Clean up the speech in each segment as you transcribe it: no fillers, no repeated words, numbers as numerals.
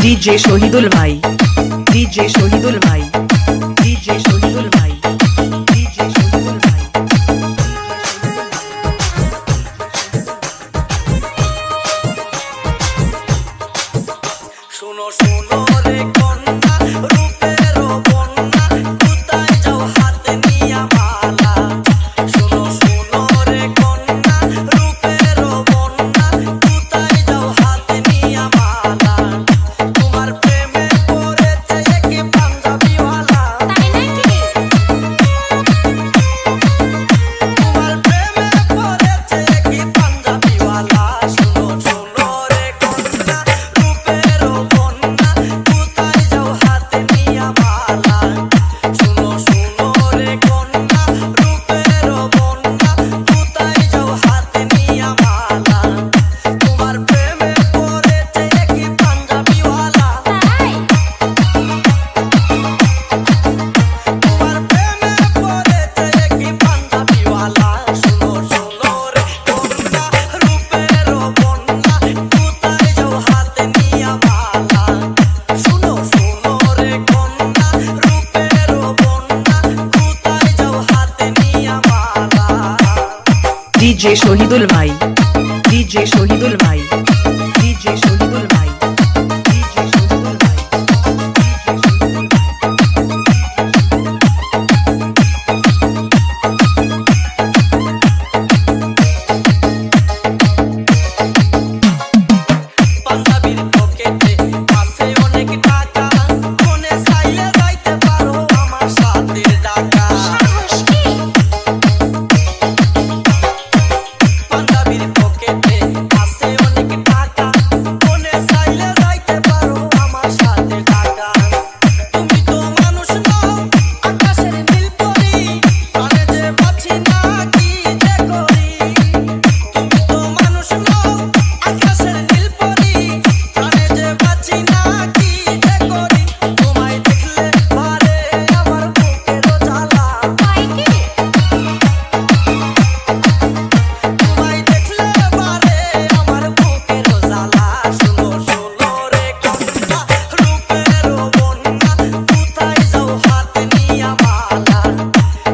DJ Shahidul भाई, DJ Shahidul भाई, DJ Shahidul भाई, डीजे शहीदुल भाई। सुनो सुनो रे कन्या रूपेर बन्या कोথায় যাও হাত নিয়া মালা सुनो सुनो रे कन्या रूपेर बन्या কোথায় যাও হাত নিয়া মালা তোমার প্রেমে পড়েছে এক পাঞ্জাবিওয়ালা তাই নাকি তোমার প্রেমে পড়েছে এক পাঞ্জাবিওয়ালা सुनो सुनो रे कन्या रूपेर बन्या কোথায় যাও হাত নিয়া মালা सुनो सुनो रे कन्या रूपेर बन्या কোথায় যাও হাত নিয়া মালা তোমার প্রেমে পড়েছে এক পাঞ্জাবিওয়ালা তাই তোমার প্রেমে পড়েছে এক পাঞ্জাবিওয়ালা सुनो सुनो रे कन्या रूपेर बन्या কোথায় যাও হাত নিয়া মালা सुनो सुनो रे कन्या रूपेर बन्या কোথায় যাও হাত নিয়া মালা डीजे शहीदुल भाई, डीजे शहीदुल भाई, डीजे शहीदुल भाई, डीजे शहीदुल भाई, পাঞ্জাবির পকেটে আছে অনেক টাকা মনে চাইলে যাইতে পারো আমার সাথে ঢাকা সাহস কি পাঞ্জাবির পকেটে আছে অনেক টাকা মনে চাইলে যাইতে পারো আমার সাথে ঢাকা তুমি তো মানুষ নও আকাশের নীল পরি প্রাণে যে বাঁচি না কি যে করি তুমি তো মানুষ নও আকাশের নীল পরি প্রাণে যে বাঁচি না কি যে করি তোমায় দেখলে পারে আমার বুকের জ্বালা তাই কি তোমায় দেখলে পারে আমার বুকের জ্বালা শুনো শুনো রে কন্যা রূপের বন্যা কোথায় যাও হাত নিয়া মালা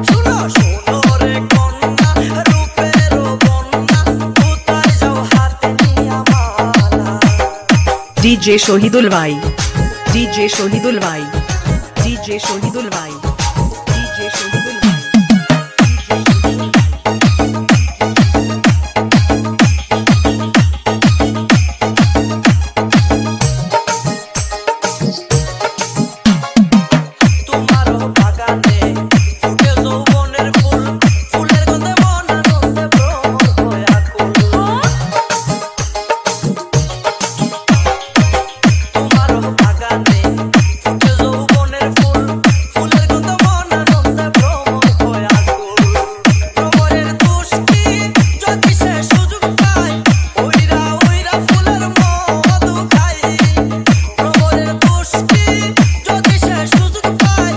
শুনো শুনো রে কন্যা রূপের বন্যা কোথায় যাও হাত নিয়া মালা डीजे शहीदुल भाई, डीजे शहीदुल भाई, डीजे शहीदुल भाई, डीजे शहीदुल भाई, তোমার বাগানে ফুটে যৌবনের ফুল ফুলের গন্ধে মন আনন্দে ভ্রমর হয়ে আকুল তোমার বাগানে ফুটে যৌবনের ফুল ফুলের গন্ধে মন আনন্দে ভ্রমর হয়ে আকুল ভ্রমরের দোষ কি যদি সে সুযোগ পায় ওইরা ওইরা ফুলের মধু খাই ভ্রমরের দোষ কি যদি সে সুযোগ পায়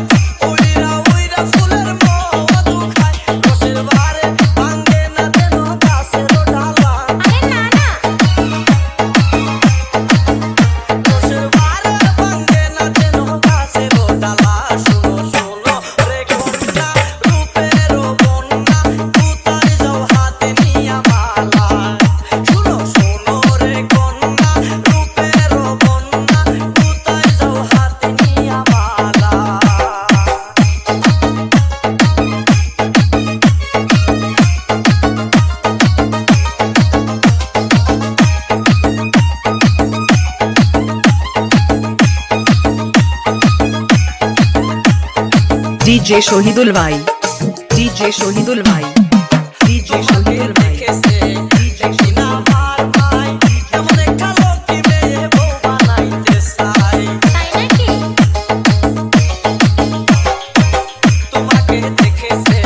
ওইরা ওইরা ফুলের মধু খায় রসের বারে ভাঙে না যেন গাছের ডালা আরে না না রসের বারে ভাঙে না যেন গাছের ডালা শুনো শুনো রে কন্যা রূপের বন্যা কোথায় যাও হাত নিয়া মালা শুনো শুনো রে কন্যা রূপের বন্যা কোথায় যাও হাত নিয়া মালা डीजे शहीदुल भाई, डीजे शहीदुल भाई, डीजे शहीदुल भाई, দেখেছে দেখি না আমার ভাই এমন একটা লক্ষ্মী মেয়ে বউ বানাইতে চাই তাই নাকি তোমাকে দেখেছে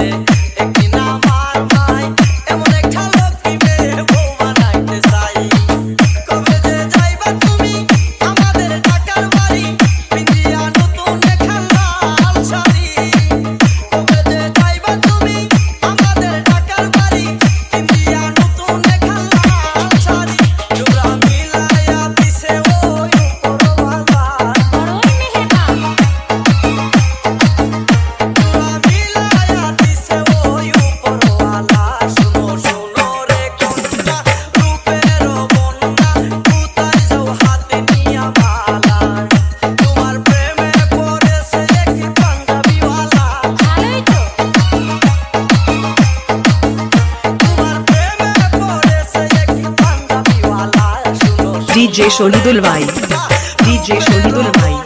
দেখি না আমার ভাই এমন একটা লক্ষ্মী মেয়ে বউ বানাইতে চাই কবে যে যাইবা তুমি আমাদের ঢাকার বাড়ি পিন্দিয়া নতুন একটা লাল শাড়ি কবে যে যাইবা তুমি আমাদের ঢাকার বাড়ি পিন্দিয়া DJ Shohidul Bhai, DJ Shohidul Bhai,